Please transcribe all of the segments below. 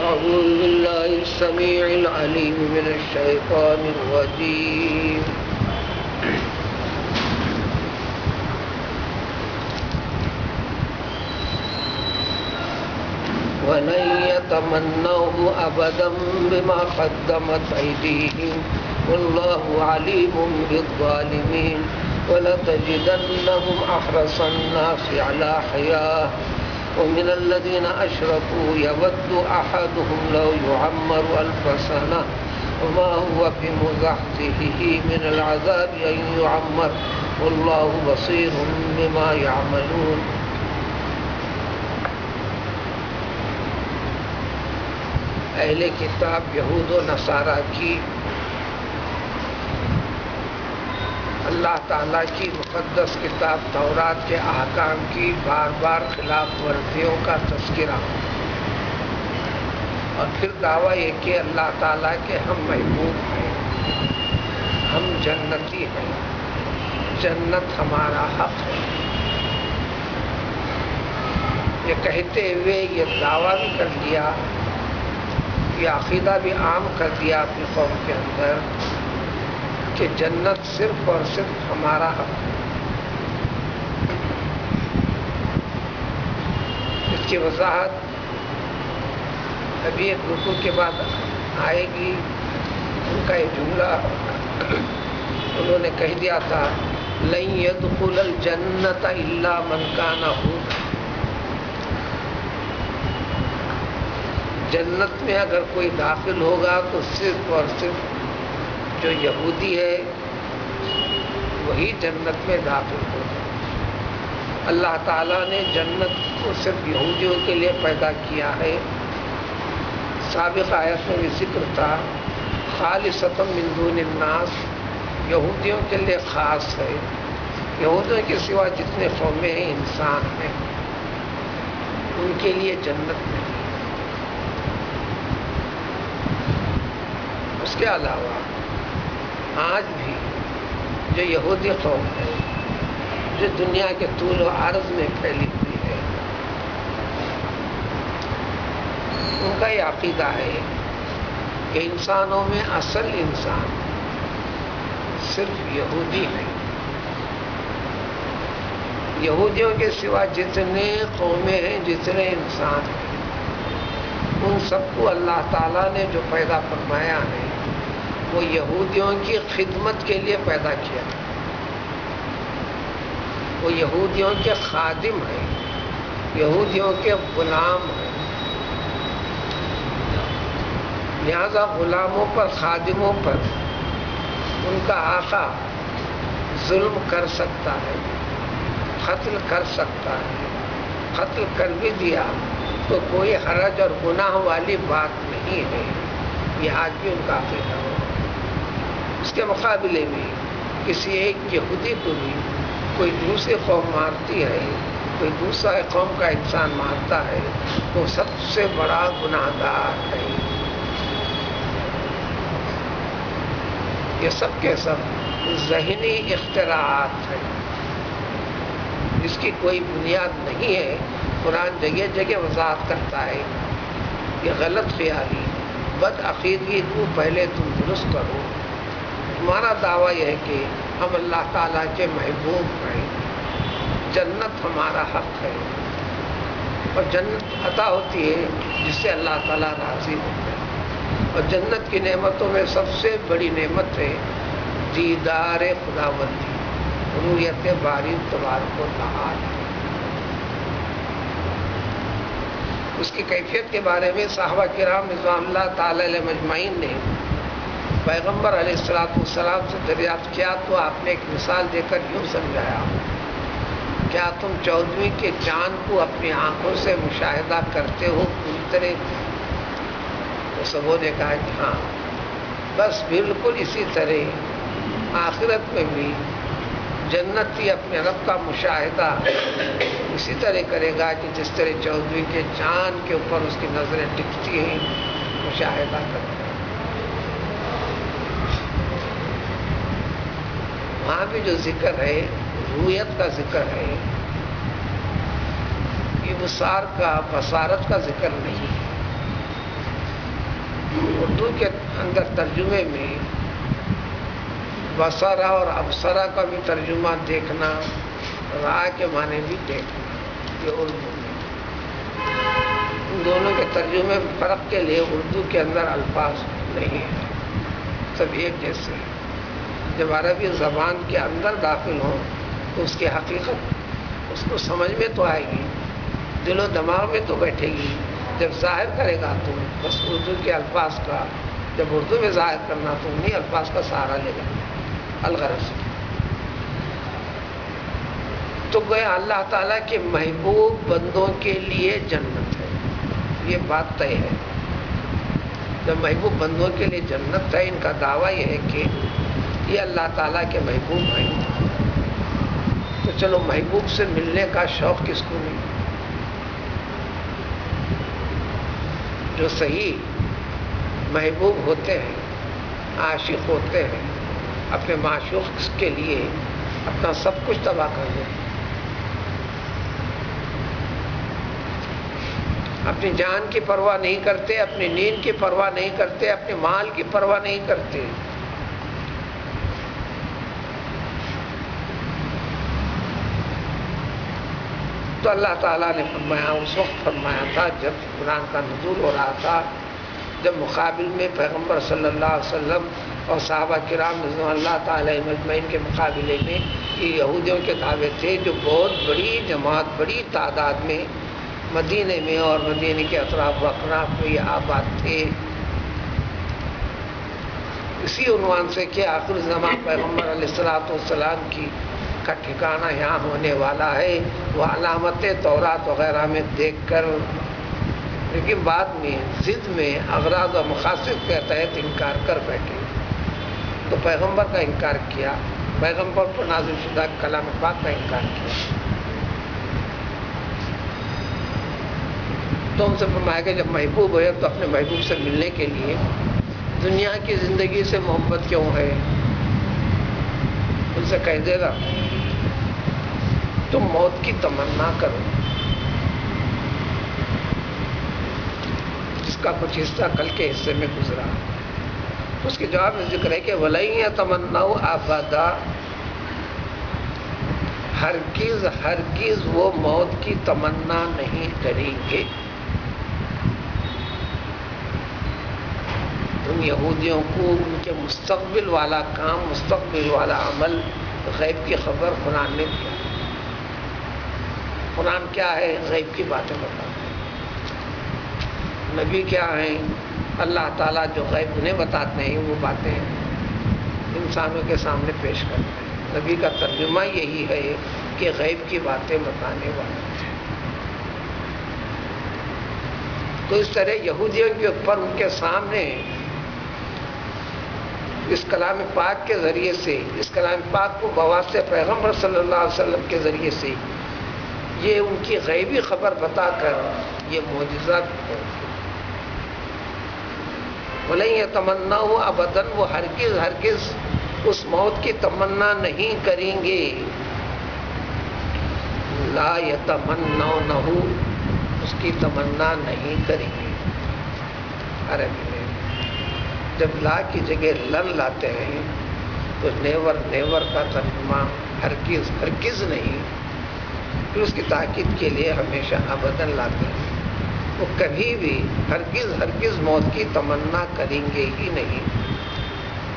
أعوذ بالله السميع العليم من الشيطان الرجيم ولن يتمنوه أبدا بما قدمت أيديهم والله عليم بالظالمين ولتجدنهم أحرص الناس على حياة ومن الذين أشركوا يود أحدهم لو يعمر 1000 سنة وما هو بمزحزحه من العذاب أن يعمر والله بصير بما يعملون. اہل کتاب یہود و نصارہ کی اللہ تعالیٰ کی مقدس کتاب تورات کے احکام کی بار بار خلاف ورزیوں کا تذکرہ اور پھر دعویٰ یہ کہ اللہ تعالیٰ کے ہم محبوب ہیں، ہم جنتی ہیں، جنت ہمارا حق ہے، یہ کہتے ہوئے یہ دعویٰ بھی کر لیا، یہ عقیدہ بھی عام کر دیا اپنی قوم کے اندر کہ جنت صرف اور صرف ہمارا حق ہے۔ اس کی وضاحت ابھی ایک رکوع کے بعد آئے گی۔ ان کا یہ جملہ انہوں نے کہہ دیا تھا لن يدخل الجنت الا من كان هودا، جنت میں اگر کوئی داخل ہوگا تو صرف اور صرف جو یہودی ہے وہی جنت میں داخل ہوگا۔ اللہ تعالیٰ نے جنت کو صرف یہودیوں کے لیے پیدا کیا ہے۔ سابق آیت میں بھی ذکر تھا خالصۃ من دون الناس، یہودیوں کے لیے خاص ہے، یہودیوں کے سوا جتنے قومیں ہیں انسان ہیں ان کے لیے جنت نہیں۔ اس کے علاوہ آج بھی جو یہودی قوم ہے جو دنیا کے طول و عرض میں پھیلی ہوئی ہے، ان کا یہ عقیدہ ہے کہ انسانوں میں اصل انسان صرف یہودی ہے۔ یہودیوں کے سوا جتنے قومیں ہیں، جتنے انسان ہیں، ان سب کو اللہ تعالیٰ نے جو پیدا فرمایا ہے وہ یہودیوں کی خدمت کے لیے پیدا کیا، وہ یہودیوں کے خادم ہیں، یہودیوں کے غلام ہیں۔ لہذا غلاموں پر، خادموں پر ان کا آقا ظلم کر سکتا ہے، قتل کر سکتا ہے، قتل کر بھی دیا تو کوئی حرج اور گناہ والی بات نہیں ہے۔ یہ آج بھی ان کا عقیدہ ہے۔ اس کے مقابلے میں کسی ایک یہودی کو بھی کوئی دوسری قوم مارتی ہے، کوئی دوسرا قوم کا انسان مارتا ہے تو سب سے بڑا گناہ گار ہے۔ یہ سب کے سب ذہنی اختراعات ہیں، جس کی کوئی بنیاد نہیں ہے۔ قرآن جگہ جگہ وضاحت کرتا ہے یہ غلط خیالی، بد عقیدگی کو پہلے تم درست کرو۔ تمہارا دعویٰ یہ ہے کہ ہم اللہ تعالیٰ کے محبوب ہیں، جنت ہمارا حق ہے، اور جنت عطا ہوتی ہے جس سے اللہ تعالیٰ راضی ہوتا ہے۔ اور جنت کی نعمتوں میں سب سے بڑی نعمت ہے دیدار خداوندی، رؤیت باری تبارک و تعالی۔ اس کی کیفیت کے بارے میں صحابہ کرام رضوان اللہ تعالی علیہ مجمعین نے پیغمبر علیہ السلام سے دریافت کیا تو آپ نے ایک مثال دے کر یوں سمجھایا، کیا تم 14ویں کے چاند کو اپنی آنکھوں سے مشاہدہ کرتے ہو پوری طرح؟ تو سبوں نے کہا کہ ہاں، بس بالکل اسی طرح آخرت میں بھی جنتی اپنے رب کا مشاہدہ اسی طرح کرے گا کہ جس طرح 14ویں کے چاند کے اوپر اس کی نظریں ٹکتی ہیں، مشاہدہ کرتے ہیں۔ وہاں بھی جو ذکر ہے رؤیت کا ذکر ہے، ابصار کا، بصارت کا ذکر نہیں ہے۔ اردو کے اندر ترجمے میں بصرہ اور ابصرہ کا بھی ترجمہ دیکھنا، راہ کے معنی بھی دیکھنا، یہ اردو میں۔ ان دونوں کے ترجمے فرق کے لیے اردو کے اندر الفاظ نہیں ہیں، سب ایک جیسے ہیں۔ جب عربی زبان کے اندر داخل ہوں تو اس کی حقیقت اس کو سمجھ میں تو آئے گی، دل و دماغ میں تو بیٹھے گی۔ جب ظاہر کرے گا تو بس اردو کے الفاظ کا، جب اردو میں ظاہر کرنا تو انہیں الفاظ کا سہارا لے گا۔ الغرض تو گویا اللہ تعالیٰ کے محبوب بندوں کے لیے جنت ہے، یہ بات طے ہے۔ جب محبوب بندوں کے لیے جنت ہے، ان کا دعویٰ یہ ہے کہ یہ اللہ تعالیٰ کے محبوب ہیں، تو چلو محبوب سے ملنے کا شوق کس کو نہیں؟ جو صحیح محبوب ہوتے ہیں، عاشق ہوتے ہیں، اپنے معشوق کے لیے اپنا سب کچھ تباہ کر دیتے ہیں، اپنی جان کی پرواہ نہیں کرتے، اپنی نیند کی پرواہ نہیں کرتے، اپنے مال کی پرواہ نہیں کرتے۔ تو اللہ تعالیٰ نے فرمایا، اس وقت فرمایا تھا جب قرآن کا نزول ہو رہا تھا، جب مقابل میں پیغمبر صلی اللہ علیہ وسلم اور صحابہ کرام رضوان اللہ تعالی مجمعین کے مقابلے میں یہ یہودیوں کے دعوے تھے، جو بہت بڑی جماعت، بڑی تعداد میں مدینے میں اور مدینے کے اطراف و اقراف میں یہ آباد تھے۔ اسی عنوان سے کہ آخر زمان پیغمبر علیہ السلام کی کا ٹھکانہ یہاں ہونے والا ہے، وہ علامت تورات وغیرہ میں دیکھ کر، لیکن بعد میں ضد میں اغراض و مقاصد کے تحت انکار کر بیٹھے، تو پیغمبر کا انکار کیا، پیغمبر پر نازل شدہ کلام پاک کا انکار کیا۔ تو ان سے فرمایا کہ جب محبوب ہے تو اپنے محبوب سے ملنے کے لیے دنیا کی زندگی سے محبت کیوں ہے؟ ان سے کہہ دے گا تم موت کی تمنا کرو، جس کا کچھ حصہ کل کے حصے میں گزرا۔ اس کے جواب میں ذکر ہے کہ وَلَن يَتَمَنَّوْا أَبَدًا، ہرگز ہرگز وہ موت کی تمنا نہیں کریں گے۔ ان یہودیوں کو ان کے مستقبل والا کام، مستقبل والا عمل، غیب کی خبر قرآن نے دیا۔ قرآن کیا ہے؟ غیب کی باتیں بتاتا ہے۔ نبی کیا ہیں؟ اللہ تعالیٰ جو غیب انہیں بتاتے ہیں وہ باتیں انسانوں کے سامنے پیش کرتے ہیں۔ نبی کا ترجمہ یہی ہے کہ غیب کی باتیں بتانے والے ہیں۔ تو اس طرح یہودیوں کے اوپر ان کے سامنے اس کلام پاک کے ذریعے سے، اس کلام پاک کو بواسطہ پیغمبر صلی اللہ علیہ وسلم کے ذریعے سے یہ ان کی غیبی خبر بتا کر یہ معجزہ وَلَن يَتَمَنَّوْا أَبَدًا، وہ ہرگز ہرگز اس موت کی تمنا نہیں کریں گے۔ لا يَتَمَنَّوْنَهُ، اس کی تمنا نہیں کریں گے۔ عربی میں جب لا کی جگہ لن لاتے ہیں تو نیور نیور کا ترجمہ ہرگز ہرگز نہیں، پھر اس کی تاکید کے لیے ہمیشہ ابداً لاتے ہیں۔ وہ کبھی بھی ہرگز ہرگز موت کی تمنا کریں گے ہی نہیں۔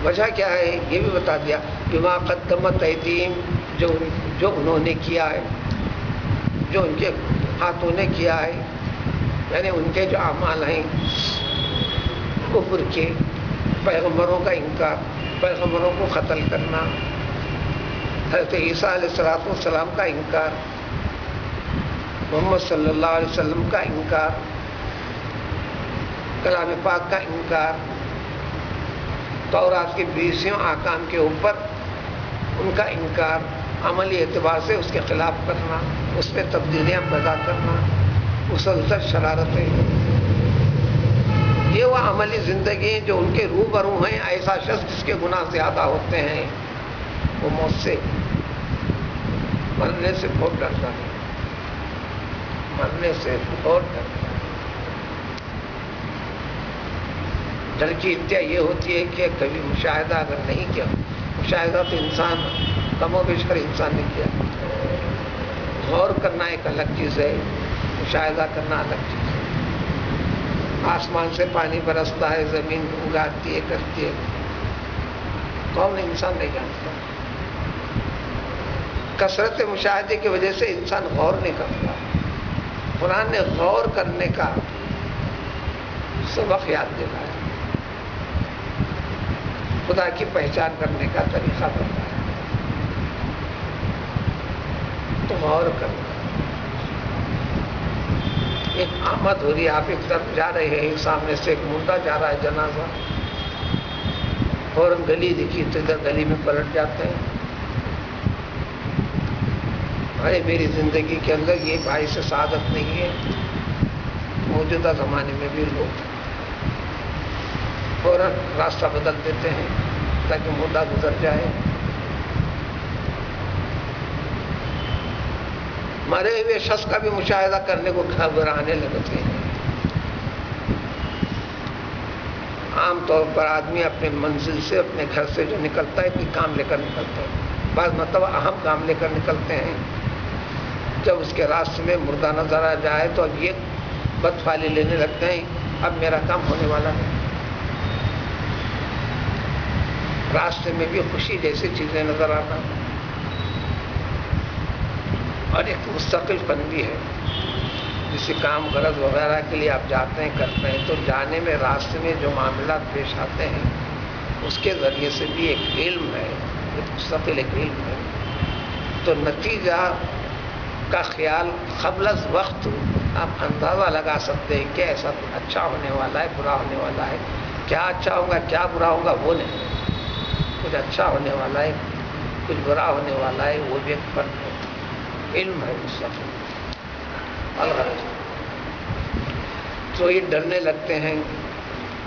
وجہ کیا ہے یہ بھی بتا دیا، بما قدمت ایدیہم، جو انہوں نے کیا ہے، جو ان کے ہاتھوں نے کیا ہے، یعنی ان کے جو اعمال ہیں کفر کے، پیغمبروں کا انکار، پیغمبروں کو قتل کرنا، حضرت عیسیٰ علیہ السلام کا انکار، محمد صلی اللہ علیہ وسلم کا انکار، کلام پاک کا انکار، تورات کے 20 احکام کے اوپر ان کا انکار، عملی اعتبار سے اس کے خلاف کرنا، اس میں تبدیلیاں پیدا کرنا، مسلسل شرارتیں، یہ وہ عملی زندگی ہیں جو ان کے روبرو ہیں۔ ایسا شخص جس کے گناہ زیادہ ہوتے ہیں وہ موت سے، مرنے سے بہت ڈرتا ہے۔ مرنے سے بہت ڈرتا ہے۔ ڈر کی انتہا یہ ہوتی ہے کہ کبھی مشاہدہ اگر نہیں کیا، مشاہدہ تو انسان کم و بیش ہر انسان نے کیا، غور کرنا ایک الگ چیز ہے، مشاہدہ کرنا الگ چیز ہے۔ آسمان سے پانی برستا ہے، زمین اگاتی ہے، کرتی ہے، کون انسان نہیں جانتا۔ کثرت مشاہدے کی وجہ سے انسان غور نہیں کرتا۔ قرآن نے غور کرنے کا سبق یاد دلایا، خدا کی پہچان کرنے کا طریقہ بتایا، تو غور کرنا۔ ایک آمد ہو رہی ہے، آپ ایک طرف جا رہے ہیں، سامنے سے ایک مردہ جا رہا ہے، جنازہ، فوراً گلی دکھی تو ادھر گلی میں پلٹ جاتے ہیں۔ ارے میری زندگی کے اندر یہ باعث سعادت نہیں ہے۔ موجودہ زمانے میں بھی لوگ فوراً راستہ بدل دیتے ہیں تاکہ مردہ گزر جائے۔ مرے ہوئے شخص کا بھی مشاہدہ کرنے کو گھبرانے لگتے ہیں۔ عام طور پر آدمی اپنے منزل سے، اپنے گھر سے جو نکلتا ہے کوئی کام لے کر نکلتا ہے، بعض مرتبہ اہم کام لے کر نکلتے ہیں، جب اس کے راستے میں مردہ نظر آ جائے تو اب یہ بدفعلی لینے لگتے ہیں، اب میرا کام ہونے والا ہے۔ راستے میں بھی خوشی جیسی چیزیں نظر آنا، اور ایک مستقل فن بھی ہے، کسی کام غرض وغیرہ کے لیے آپ جاتے ہیں، کرتے ہیں، تو جانے میں راستے میں جو معاملات پیش آتے ہیں اس کے ذریعے سے بھی ایک علم ہے، ایک مستقل ایک علم ہے۔ تو نتیجہ کا خیال قبل از وقت آپ اندازہ لگا سکتے ہیں کہ ایسا اچھا ہونے والا ہے، برا ہونے والا ہے۔ کیا اچھا ہوگا کیا برا ہوگا وہ نہیں، کچھ اچھا ہونے والا ہے، کچھ برا ہونے والا ہے، وہ بھی ایک فرق ہے، علم ہے مستقل۔ الغرض تو یہ ڈرنے لگتے ہیں۔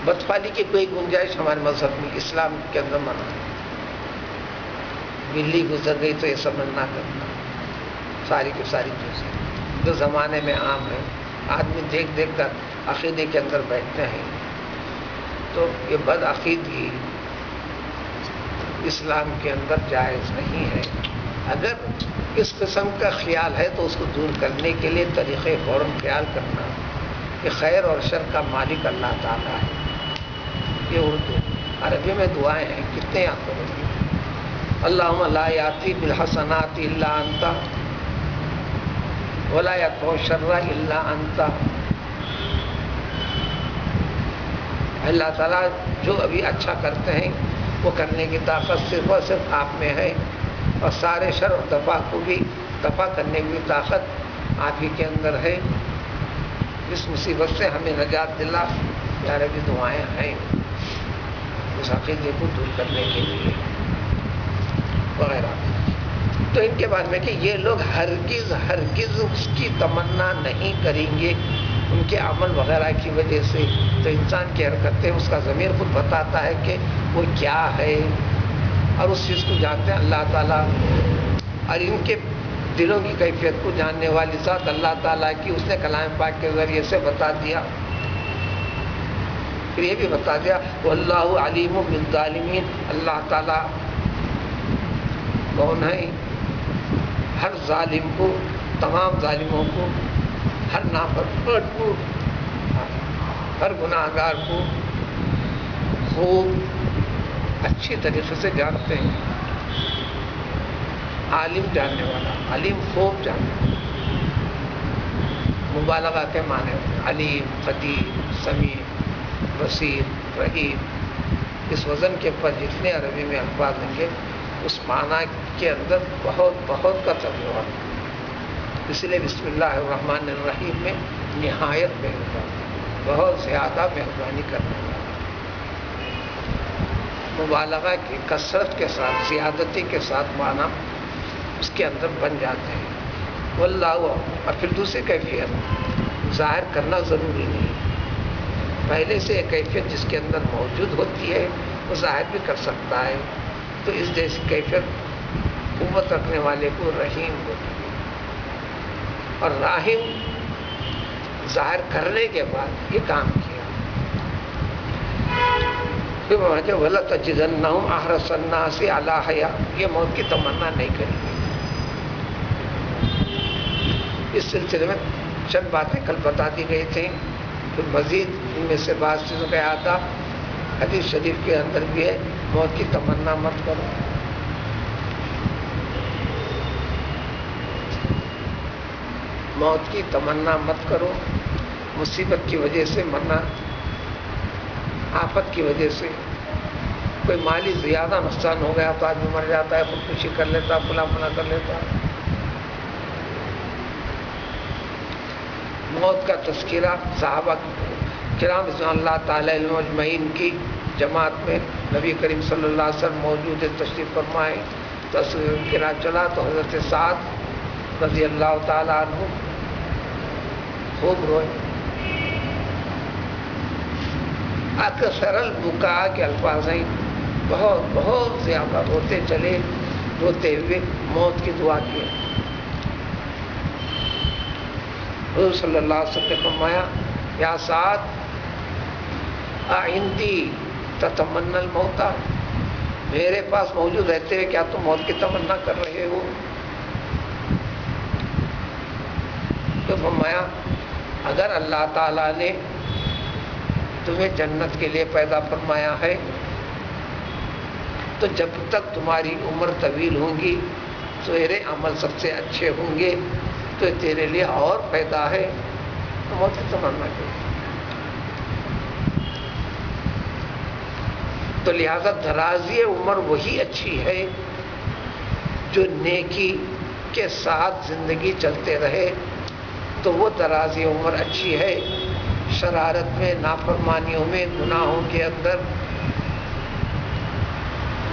بدفعلی کی کوئی گنجائش ہمارے مذہب میں، اسلام کے اندر منع ہے۔ بلی گزر گئی تو یہ سمجھ نہ کرنا، ساری کی ساری چیزیں جو زمانے میں عام ہے، آدمی دیکھ دیکھ کر عقیدے کے اندر بیٹھتے ہیں، تو یہ بد عقیدگی اسلام کے اندر جائز نہیں ہے۔ اگر اس قسم کا خیال ہے تو اس کو دور کرنے کے لیے طریقے فوراً خیال کرنا کہ خیر اور شر کا مالک اللہ تعالیٰ ہے۔ یہ اردو، عربی میں دعائیں ہیں، کتنے یاد کرو گے؟ اللہم لا یاتی بالحسنات الا انت ولا یدفع الشر الا انت۔ اللہ تعالیٰ جو ابھی اچھا کرتے ہیں وہ کرنے کی طاقت صرف اور صرف آپ میں ہے، اور سارے شر و دفع کو بھی دفع کرنے کی طاقت آپ ہی کے اندر ہے۔ اس مصیبت سے ہمیں نجات دلا، یہ عربی دعائیں ہیں اس عقیدے کو دور کرنے کے لیے وغیرہ۔ تو ان کے بارے میں کہ یہ لوگ ہرگز ہرگز اس کی تمنا نہیں کریں گے ان کے عمل وغیرہ کی وجہ سے۔ تو انسان کی حرکتیں اس کا ضمیر خود بتاتا ہے کہ وہ کیا ہے، اور اس چیز کو جانتے ہیں اللہ تعالیٰ، اور ان کے دلوں کی کیفیت کو جاننے والی ذات اللہ تعالیٰ کی، اس نے کلام پاک کے ذریعے سے بتا دیا۔ پھر یہ بھی بتا دیا واللہ علیم بالظالمین، اللہ تعالیٰ کون ہے؟ ہر ظالم کو، تمام ظالموں کو، ہر نافرمان کو، ہر گناہ گار کو خوب اچھی طریقے سے جانتے ہیں۔ عالم جاننے والا، علیم خوب جاننے والا، مبالغہ کے معنی علیم، قدیر، سمیع، بصیر، رحیم، اس وزن کے اوپر جتنے عربی میں الفاظ ہوں گے اس معنی کے اندر بہت بہت کا ترجمہ، اس لیے بسم اللہ الرحمن الرحیم میں نہایت مہربان، بہت زیادہ مہربانی کرنے والا، مبالغہ کی کثرت کے ساتھ، زیادتی کے ساتھ معنی اس کے اندر بن جاتے ہیں۔ واللہ، اور پھر دوسری کیفیت ظاہر کرنا ضروری نہیں، پہلے سے ایک کیفیت جس کے اندر موجود ہوتی ہے وہ ظاہر بھی کر سکتا ہے، تو اس جیسی کیفیت قوت رکھنے والے کو رحیم ہوتی ہے، اور راحم ظاہر کرنے کے بعد یہ کام کیا. پھر وَلَتَجِدَنَّهُمْ أَحْرَصَ النَّاسِ عَلَىٰ حَيَاةٍ، یہ موت کی تمنا نہیں کریں گے. اس سلسلے میں چند باتیں کل بتا دی گئی تھیں. پھر مزید ان میں سے بعض چیزوں کا احاطہ حدیث شریف کے اندر بھی ہے. موت کی تمنا مت کرو. موت کی تمنا مت کرو. مصیبت کی وجہ سے مرنا، آفت کی وجہ سے کوئی مالی زیادہ نقصان ہو گیا تو آدمی مر جاتا ہے، خودکشی کر لیتا، فلاں کر لیتا. موت کا تذکرہ صحابہ کرام رضوان اللہ تعالی علیہم اجمعین کی جماعت میں نبی کریم صلی اللہ علیہ وسلم موجود تشریف فرمائے. تذکرہ چلا تو حضرت سعد رضی اللہ تعالی عنہ خوب روئے. اکثر البکا کے الفاظ ہیں، بہت بہت زیادہ روتے چلے، روتے ہوئے موت کی دعا کی. حضور صلی اللہ علیہ وسلم نے فرمایا یا سعد عندی تتمنى الموت، میرے پاس موجود رہتے ہوئے کیا تم موت کی تمنا کر رہے ہو؟ تو فرمایا اگر اللہ تعالیٰ نے تمہیں جنت کے لیے پیدا فرمایا ہے تو جب تک تمہاری عمر طویل ہوں گی، تیرے عمل سب سے اچھے ہوں گے، تو تیرے لیے اور پیدا ہے تو موت کی تمنا کرو. تو لہذا درازی عمر وہی اچھی ہے جو نیکی کے ساتھ زندگی چلتے رہے، تو وہ درازی عمر اچھی ہے. شرارت میں، نافرمانیوں میں، گناہوں کے اندر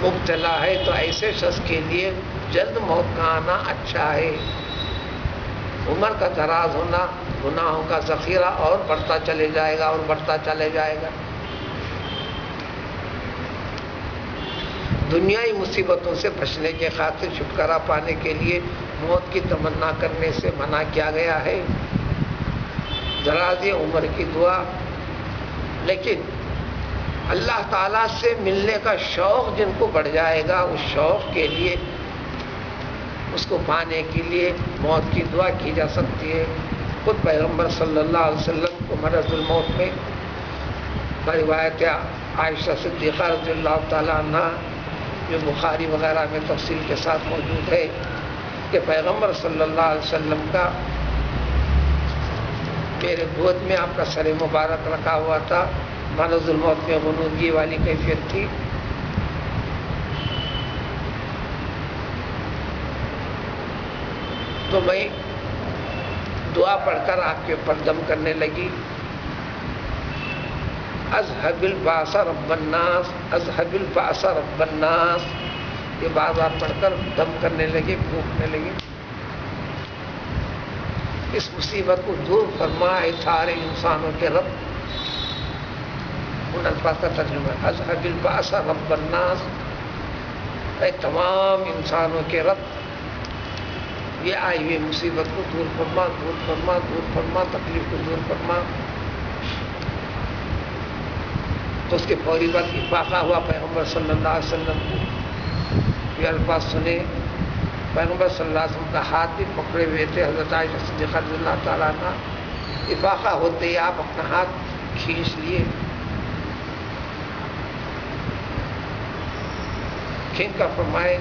مبتلا ہے تو ایسے شخص کے لیے جلد موت کا آنا اچھا ہے. عمر کا دراز ہونا گناہوں کا ذخیرہ اور بڑھتا چلے جائے گا اور بڑھتا چلے جائے گا. دنیائی مصیبتوں سے بچنے کے خاطر چھٹکارا پانے کے لیے موت کی تمنا کرنے سے منع کیا گیا ہے. دراز عمر کی دعا، لیکن اللہ تعالیٰ سے ملنے کا شوق جن کو بڑھ جائے گا، اس شوق کے لیے، اس کو پانے کے لیے موت کی دعا کی جا سکتی ہے. خود پیغمبر صلی اللہ علیہ وسلم کو مرض الموت میں روایت عائشہ صدیقہ رضی اللہ تعالیٰ عنہ جو بخاری وغیرہ میں تفصیل کے ساتھ موجود ہے کہ پیغمبر صلی اللہ علیہ وسلم کا میرے گود میں آپ کا سر مبارک رکھا ہوا تھا. مرض الموت میں غنودگی والی کیفیت تھی. تو میں دعا پڑھ کر آپ کے اوپر دم کرنے لگی. اذهب الباس رب الناس، اذهب الباس رب الناس، یہ بار بار پڑھ کر دم کرنے لگے، پھونکنے لگے. اس مصیبت کو دور فرما اے سارے انسانوں کے رب. ان الفاظ کا ترجمہ ہے اذهب الباس رب الناس، اے تمام انسانوں کے رب، یہ آئی ہوئی مصیبت کو دور فرما، دور فرما، دور فرما، تکلیف کو دور فرما. تو اس کے فوری بعد افاقہ ہوا پیغمبر صلی اللہ علیہ وسلم کو. یہ الفاظ سنے. پیغمبر صلی اللہ علیہ وسلم کا ہاتھ بھی پکڑے ہوئے تھے حضرت عائشہ صدیقہ رضی اللہ تعالیٰ عنہ. افاقہ ہوتے ہی آپ اپنا ہاتھ کھینچ لیے، کھینچ کر فرمائے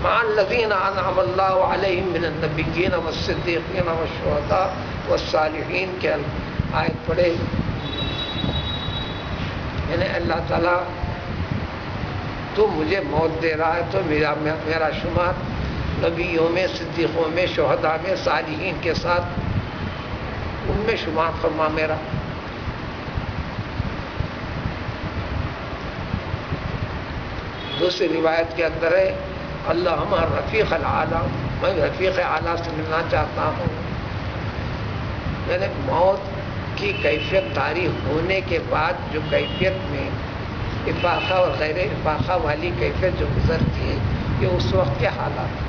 مع الذین انعم اللہ علیہم من النبیین والصدیقین والشہداء والصالحین کے آیت پڑھے. یعنی اللہ تعالیٰ تو مجھے موت دے رہا ہے تو میرا شمار نبیوں میں، صدیقوں میں، شہداء میں، صالحین کے ساتھ ان میں شمار فرما میرا. دوسری روایت کے اندر ہے اللہم رفیق الاعلیٰ، میں رفیق اعلیٰ سے ملنا چاہتا ہوں. یعنی موت کی کیفیت تاریخ ہونے کے بعد جو کیفیت میں افاقہ اور غیر افاقہ والی کیفیت جو گزرتی ہے، یہ اس وقت کے حالات ہیں.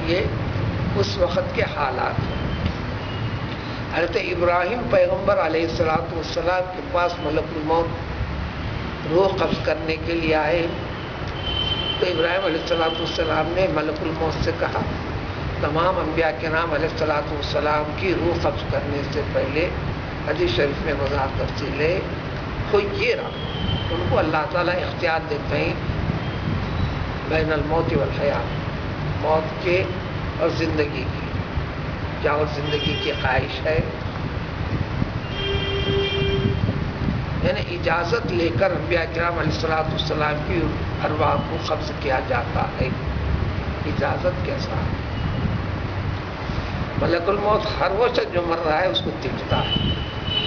یہ اس وقت کے حالات ہیں۔ حضرت ابراہیم پیغمبر علیہ السلام کے پاس ملک الموت روح قبض کرنے کے لیے آئے تو ابراہیم علیہ السلام نے ملک الموت سے کہا تمام انبیاء کرام علیہ السلام کی روح قبض کرنے سے پہلے حدیث شریف میں وضاحت تفصیل ہے خیر ان کو اللہ تعالیٰ اختیار دیتے ہیں بین الموت والحیات، موت کے اور زندگی کی، کیا اور زندگی کی خواہش ہے، یعنی اجازت لے کر انبیاء کرام علیہ السلام کی ارواح کو قبض کیا جاتا ہے، اجازت کے ساتھ۔ ملک الموت ہر وہ شخص جو مر رہا ہے اس کو دیکھتا ہے،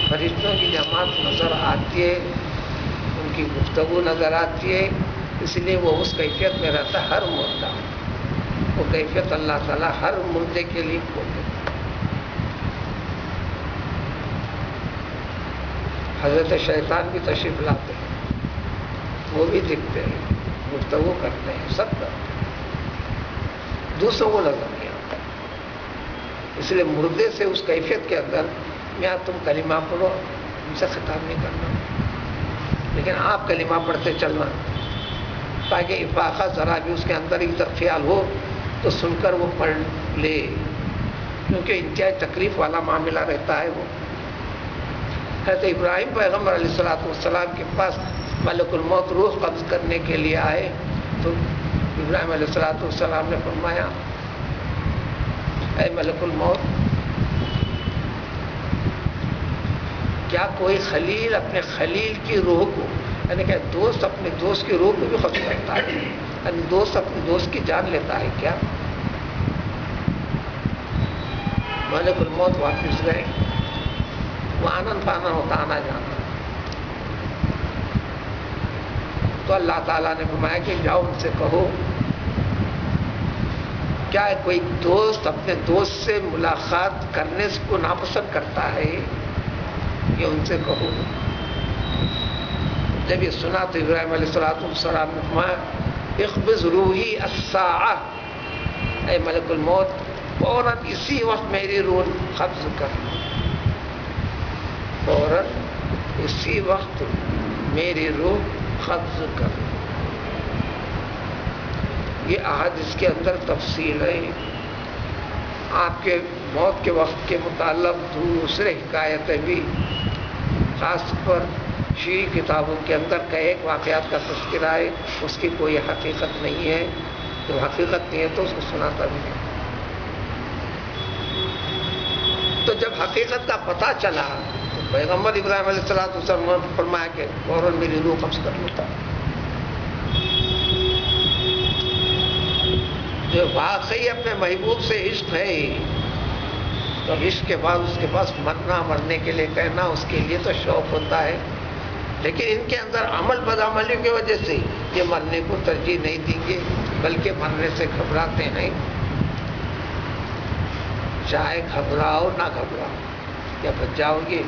فرشتوں کی جماعت نظر آتی ہے، ان کی گفتگو نظر آتی ہے، اس لیے وہ اس کیفیت میں رہتا ہے ہر مردہ، وہ کیفیت اللہ تعالیٰ ہر مردے کے لیے کھول دیتا ہے۔ حضرت شیطان بھی تشریف لاتے ہیں، وہ بھی دکھتے ہیں، گفتگو کرتے ہیں، سب کرتے ہیں، دوسروں کو نظر نہیں آتا، اس لیے مردے سے اس کیفیت کے اندر میاں تم کلمہ پڑھو، ان سے خطاب نہیں کرنا، لیکن آپ کلمہ پڑھتے چلنا تاکہ افاقہ ذرا بھی اس کے اندر ادھر خیال ہو تو سن کر وہ پڑھ لے، کیونکہ انتہائی تکلیف والا معاملہ رہتا ہے وہ۔ حضرت ابراہیم پیغمبر علیہ السلام کے پاس ملک الموت روح قبض کرنے کے لیے آئے تو ابراہیم علیہ السلام نے فرمایا اے ملک الموت، کیا کوئی خلیل اپنے خلیل کی روح کو، یعنی کہ دوست اپنے دوست کی روح کو بھی قبض کرتا ہے، یعنی دوست اپنے دوست کی جان لیتا ہے کیا؟ ملک الموت واپس گئے، وہ آنن فانن ہوتا آنا جانا، تو اللہ تعالیٰ نے فرمایا کہ جاؤ ان سے کہو کیا کوئی دوست اپنے دوست سے ملاقات کرنے کو ناپسند کرتا ہے، یہ ان سے کہو۔ جب یہ سنا تو ابراہیم علیہ السلام نے فرمایا اقبض روحی الساعہ، اے ملک الموت فوراً اسی وقت میری روح قبض کر، فوراً اسی وقت میری روح قبض کر۔ یہ احادیث کے اندر تفصیل ہے، آپ کے موت کے وقت کے متعلق دوسرے حکایتیں بھی، خاص پر شیعی کتابوں کے اندر کا ایک واقعات کا تذکرہ ہے، اس کی کوئی حقیقت نہیں ہے، جب حقیقت نہیں ہے تو اس کو سناتا بھی نہیں۔ تو جب حقیقت کا پتہ چلا تو پیغمبر ابراہیم علیہ السلام نے فرمایا کہ فوراً میری روح قبض کر لیتا۔ جو واقعی اپنے محبوب سے عشق ہے تو عشق کے بعد اس کے پاس مرنا، مرنے کے لیے کہنا، اس کے لیے تو شوق ہوتا ہے، لیکن ان کے اندر عمل بدعملی کی وجہ سے یہ مرنے کو ترجیح نہیں دیں گے، بلکہ مرنے سے گھبراتے ہیں، چاہے گھبراؤ نہ گھبراؤ، کیا بچ جاؤ گے؟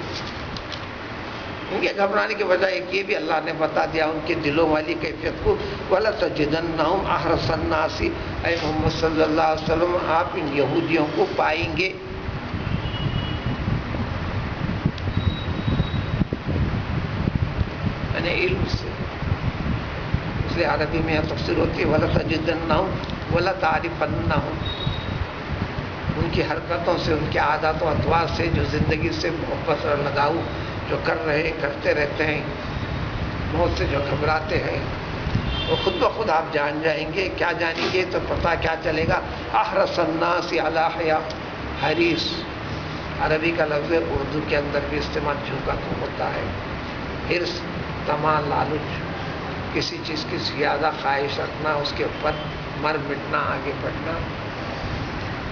ان کے گھبرانے کے بجائے یہ بھی اللہ نے بتا دیا ان کے دلوں والی کیفیت کو، وَلَتَجِدَنَّهُمْ أَحْرَصَ النَّاسِ، اے محمد صلی اللہ علیہ وسلم آپ ان یہودیوں کو پائیں گے یعنی علم سے، اس لیے عربی میں یہ تفسیر ہوتی ہے وَلَتَجِدَنَّهُمْ وَلَتَعْرِفَنَّهُمْ، ان کی حرکتوں سے، ان کے عادات و اطوار سے، جو زندگی سے محبت اور لگاؤ جو کرتے رہتے ہیں، موت سے جو گھبراتے ہیں، وہ خود بخود آپ جان جائیں گے۔ کیا جانیں گے تو پتہ کیا چلے گا، احرص الناس علی حیاء، حریص عربی کا لفظ ہے، اردو کے اندر بھی استعمال جھوکا تو ہوتا ہے، حرص تما، لالچ، کسی چیز کی زیادہ خواہش رکھنا، اس کے اوپر مر مٹنا، آگے بڑھنا۔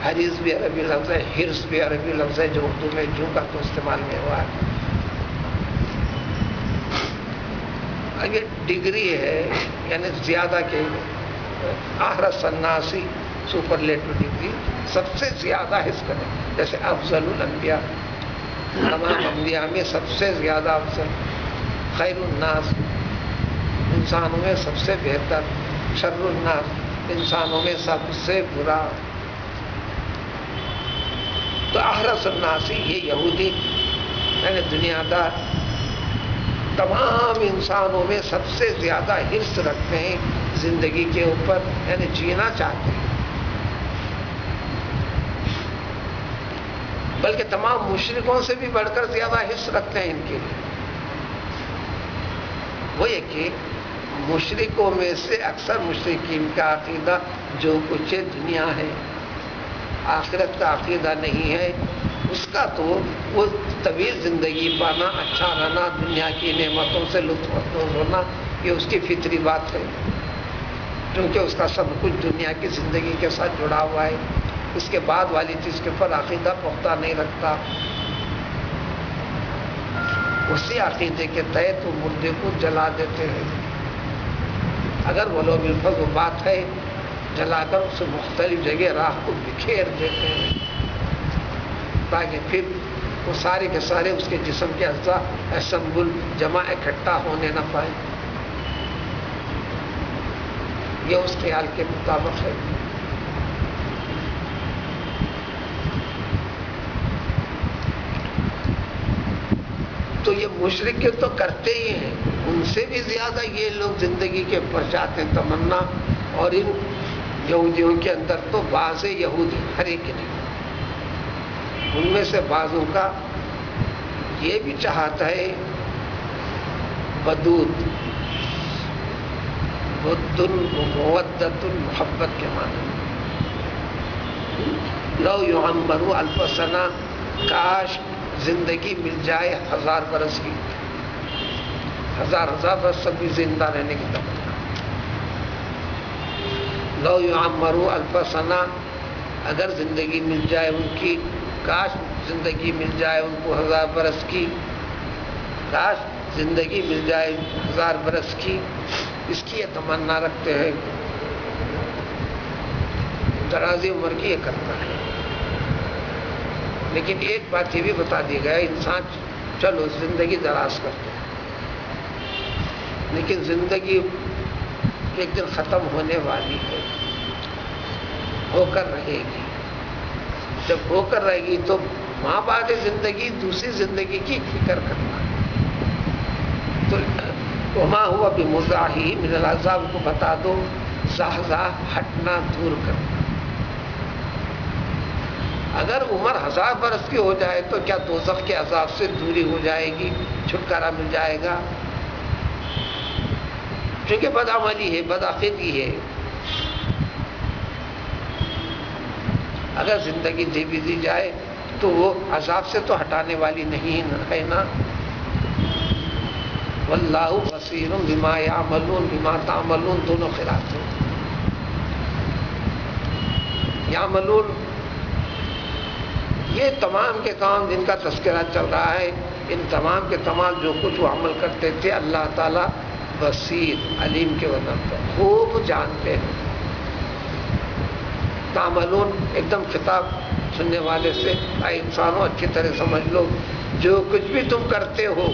حریص بھی عربی لفظ ہے، حرص بھی عربی لفظ ہے جو اردو میں جھوکا تو استعمال میں ہوا ہے۔ یہ ڈگری ہے، یعنی زیادہ کے احرص الناسی سپرلیٹو ڈگری، سب سے زیادہ حرص کریں، جیسے افضل الانبیاء، تمام انبیاء میں سب سے زیادہ افضل، خیر الناس انسانوں میں سب سے بہتر، شر الناس انسانوں میں سب سے برا، احرص الناس، یہ یہودی یعنی دنیا دار تمام انسانوں میں سب سے زیادہ حرص رکھتے ہیں زندگی کے اوپر، یعنی جینا چاہتے ہیں، بلکہ تمام مشرکوں سے بھی بڑھ کر زیادہ حرص رکھتے ہیں ان کے لیے۔ وہ یہ کہ مشرکوں میں سے اکثر مشرکین کا عقیدہ جو کچھ دنیا ہے، آخرت کا عقیدہ نہیں ہے، اس کا تو وہ طویل زندگی پانا، اچھا رہنا، دنیا کی نعمتوں سے لطف اندوز ہونا، یہ اس کی فطری بات ہے، کیونکہ اس کا سب کچھ دنیا کی زندگی کے ساتھ جڑا ہوا ہے، اس کے بعد والی چیز کے اوپر عقیدہ پختہ نہیں رکھتا۔ اسی عقیدے کے تحت وہ مردے کو جلا دیتے ہیں، اگر ولو بالفضل بات ہے، جلا کر اسے مختلف جگہ راہ کو بکھیر دیتے ہیں تاکہ پھر وہ سارے کے سارے اس کے جسم کے اجزاء اسمبل جمع اکٹھا ہونے نہ پائیں۔ یہ اس خیال کے مطابق ہے۔ تو یہ مشرک تو کرتے ہی ہیں، ان سے بھی زیادہ یہ لوگ زندگی کے اوپر چاہتے ہیں تمنا، اور ان یہودیوں کے اندر تو بعض یہودی، ہر ایک نہیں، ان میں سے بعضوں کا یہ بھی چاہتا ہے ودود، ودن مودت محبت کے معنی، لو یعمروا الف سنہ، کاش زندگی مل جائے 1000 برس کی، 1000 برس سب بھی زندہ رہنے کی تمنا۔ لو یعمروا الف سنہ، اگر زندگی مل جائے ان کی، کاش زندگی مل جائے ان کو 1000 برس کی، کاش زندگی مل جائے 1000 برس کی، اس کی یہ تمنا رکھتے ہیں، درازی عمر کی یہ کرتا ہے۔ لیکن ایک بات یہ بھی بتا دی گیا، انسان چلو زندگی دراز کرتے ہیں، لیکن زندگی ایک دن ختم ہونے والی ہے، ہو کر رہے گی۔ جب ہو کر رہے گی تو ماں بعد زندگی دوسری زندگی کی فکر کرنا، تو وما ہوا بمزاحی من العذاب کو بتا دو، زحزح ہٹنا، دور کرنا۔ اگر عمر 1000 برس کی ہو جائے تو کیا دوزخ کے عذاب سے دوری ہو جائے گی، چھٹکارا مل جائے گا؟ کیونکہ بدعملی ہے، بدعقیدگی ہے۔ اگر زندگی دے بھی دی جائے تو وہ عذاب سے تو ہٹانے والی نہیں ہے نا۔ واللہ بصیر بما یعملون، بما تعملون دونوں قرات ہیں۔ یعملون یہ تمام کے کام جن کا تذکرہ چل رہا ہے، ان تمام کے تمام جو کچھ وہ عمل کرتے تھے، اللہ تعالیٰ بصیر، علیم کے وطن پر خوب جانتے ہیں۔ تعملون ایک دم خطاب سننے والے سے، اے انسانوں اچھی طرح سمجھ لو، جو کچھ بھی تم کرتے ہو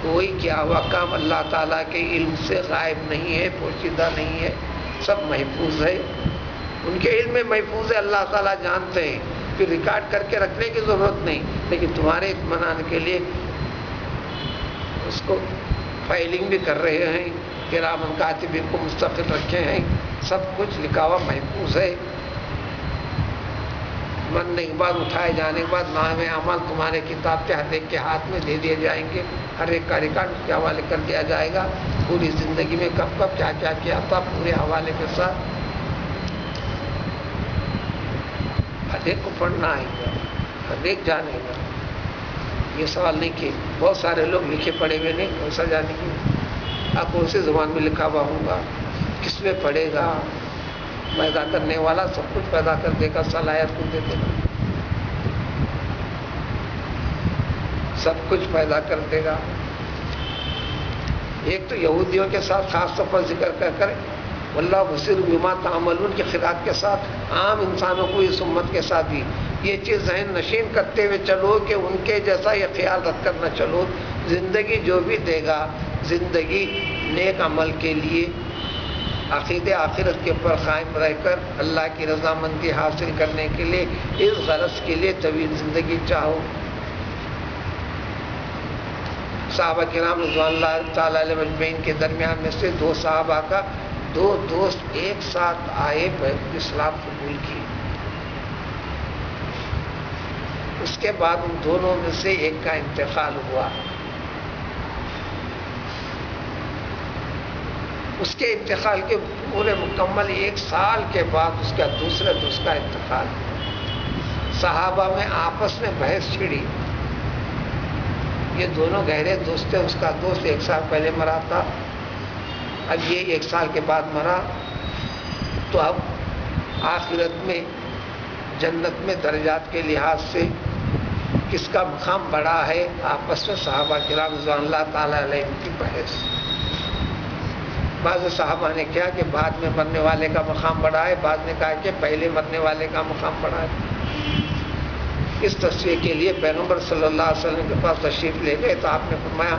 کوئی کیا ہوا کام اللہ تعالیٰ کے علم سے غائب نہیں ہے، پوشیدہ نہیں ہے، سب محفوظ ہے، ان کے علم میں محفوظ ہے، اللہ تعالیٰ جانتے ہیں، پھر ریکارڈ کر کے رکھنے کی ضرورت نہیں، لیکن تمہارے اطمینان کے لیے اس کو فائلنگ بھی کر رہے ہیں، کرامن کاتبین کو مستقل رکھے ہیں، سب کچھ لکھا ہوا محفوظ ہے۔ مرنے کے بعد، اٹھائے جانے کے بعد نامے اعمال تمہارے کتاب کے ہر ایک کے ہاتھ میں دے دیے جائیں گے، ہر ایک کا ریکارڈ اس کے حوالے کر دیا جائے گا، پوری زندگی میں کب کب کیا کیا کیا تھا پورے حوالے کے ساتھ۔ ہر ایک کو پڑھنا آئے گا، ہر ایک جانے گا۔ یہ سوال نہیں کہ بہت سارے لوگ لکھے پڑھے ہوئے نہیں، ایسا جانے کی آپ کون سی زبان میں لکھا ہوا ہوگا، کس میں پڑھے گا، پیدا کرنے والا سب کچھ پیدا کر دے گا، صلاحیت کو دے دے گا، سب کچھ پیدا کر دے گا۔ ایک تو یہودیوں کے ساتھ خاص طور پر ذکر کر واللہ بصیر بما تعملون کے خلاف کے ساتھ عام انسانوں کو اس امت کے ساتھ بھی یہ چیز ذہن نشین کرتے ہوئے چلو کہ ان کے جیسا یہ خیال رکھ کر نہ چلو، زندگی جو بھی دے گا، زندگی نیک عمل کے لیے، عقیدے آخرت کے اوپر قائم رہ کر اللہ کی رضامندی حاصل کرنے کے لیے اس غرض کے لیے طویل زندگی چاہو۔ صحابہ کرام رضوان اللہ تعالی علیہ اجمعین کے درمیان میں سے دو صحابہ کا دو دوست ایک ساتھ آئے، اسلام قبول کی۔ اس کے بعد ان دونوں میں سے ایک کا انتقال ہوا۔ اس کے انتقال کے پورے مکمل 1 سال کے بعد اس کا دوسرے دوست کا انتقال۔ صحابہ میں آپس میں بحث چھڑی۔ یہ دونوں گہرے دوست تھے، اس کا دوست 1 سال پہلے مرا تھا، اب یہ 1 سال کے بعد مرا، تو اب آخرت میں جنت میں درجات کے لحاظ سے کس کا مقام بڑا ہے، آپس میں صحابہ کرام رضوان اللہ تعالی علیہ کی بحث۔ بعض صحابہ نے کہا کہ بعد میں مرنے والے کا مقام بڑا ہے، بعض نے کہا کہ پہلے مرنے والے کا مقام بڑا ہے۔ اس تصویر کے لیے پیغمبر صلی اللہ علیہ وسلم کے پاس تشریف لے گئے تو آپ نے فرمایا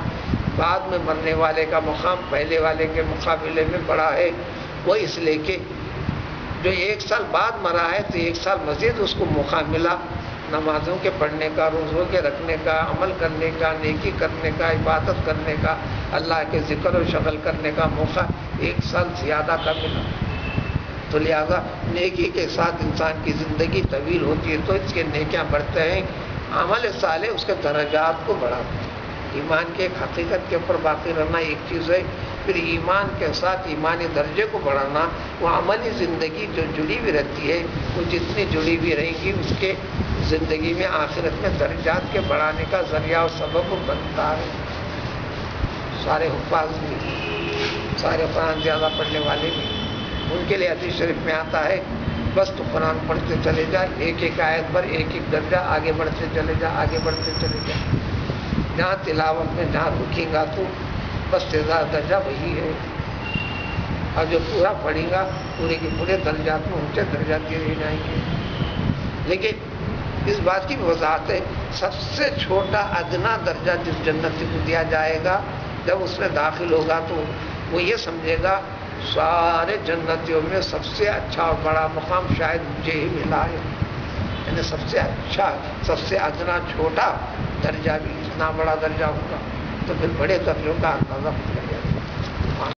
بعد میں مرنے والے کا مقام پہلے والے کے مقابلے میں بڑا ہے، وہ اس لیے کہ جو 1 سال بعد مرا ہے تو 1 سال مزید اس کو موقع ملا نمازوں کے پڑھنے کا، روزوں کے رکھنے کا، عمل کرنے کا، نیکی کرنے کا، عبادت کرنے کا، اللہ کے ذکر و شغل کرنے کا موقع 1 سال زیادہ کا ملا۔ تو لہذا نیکی کے ساتھ انسان کی زندگی طویل ہوتی ہے تو اس کے نیکیاں بڑھتے ہیں، عمل صالح اس کے درجات کو بڑھاتے ہیں۔ ایمان کے ایک حقیقت کے اوپر باقی رہنا ایک چیز ہے، پھر ایمان کے ساتھ ایمانی درجے کو بڑھانا، وہ عملی زندگی جو جڑی ہوئی رہتی ہے وہ جتنی جڑی ہوئی رہے گی اس کے زندگی میں آخرت میں درجات کے بڑھانے کا ذریعہ اور سبب بنتا ہے۔ سارے حفاظ بھی، سارے قرآن زیادہ پڑھنے والے بھی، ان کے لیے حدیث شریف میں آتا ہے بس تو قرآن پڑھتے چلے جائے، ایک ایک آیت پر ایک ایک درجہ آگے بڑھتے چلے جائے، آگے بڑھتے چلے جائے، جہاں تلاوت میں جہاں رکیں گا تو بس تیزا درجہ وہی ہے، اور جو پورا پڑھیں گا پورے کے پورے درجات میں اونچے درجات کے رہ جائیں گے۔ لیکن اس بات کی وضاحت ہے، سب سے چھوٹا ادنا درجہ جس جنتی کو دیا جائے گا جب اس میں داخل ہوگا تو وہ یہ سمجھے گا سارے جنتیوں میں سب سے اچھا اور بڑا مقام شاید مجھے ہی ملا ہے، یعنی سب سے اچھا، سب سے ادنا چھوٹا درجہ بھی اتنا بڑا درجہ ہوگا، تو پھر بڑے درجوں کا اندازہ ہو جائے گا۔